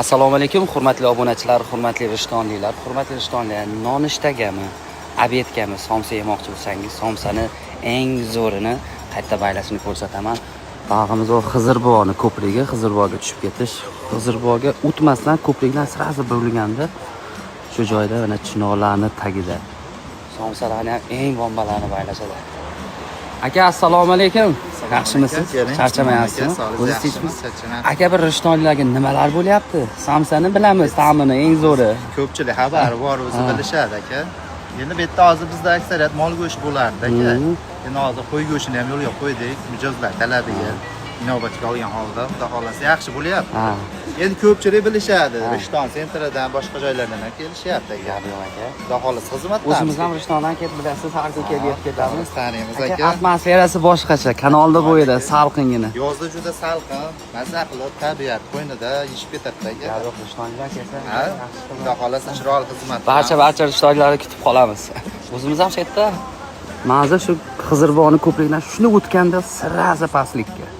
Assalomu alaykum, hurmatli obunachilar, hurmatli rishtonliklar, hurmatli rishtonliklar. Nonushtagami, obedgami somsa yemoqchi bo'lsangiz, somsani eng zo'rini qayerda baylashini ko'rsataman. Bag'imiz o Xizrbog'ni ko'prigi, Xizirbog'ga tushib ketish. Xizirbog'ga o'tmasdan ko'prikdan sirasi burilganda shu joyda mana chinorlarning tagida somsalarni ham eng bombalarni baylashadi. Aka, assalomu alaykum. Yaxshimisiz? Charchamayapsizmi? O'zingizmi? Aka, bir rishtonliklarga nimalar bo'lyapti? Somsani bilamiz, ta'mini eng zo'ri. Ko'pchilik xabari bor, o'zi bilishadi aka. Endi bu yerda hozir bizda aksariyat mol go'shti bo'lardi aka. Endi hozir qo'y go'shtini ham yo'lga qo'ydik, mijozlar talabiga inobatga olgan holda, xudo xolasa yaxshi bo'lyapti. Endi ko'pchilik bilishadi, Rishton sentridan boshqa joylardan ham kelishyapti aka. Xudo xolasa xizmatda. O'zimiz ham Rishtondan kelib bilasiz, har kun kelib ketamiz. Taniymiz Aka, aka. atmosferasi boshqacha, kanalda bo'yida salqingina. Yozda juda salqin, mazza qilib tabiat qo'ynida yishib ketadi aka. Yo'q, Rishtonga kelsa, Xudo xolasa chiroyli xizmat. barcha rishtonliklarni kutib qolamiz. O'zimiz ham shu yerda Ma'za shu Xizirbog'ni ko'prikdan shuni o'tganda sirasi pastlikka.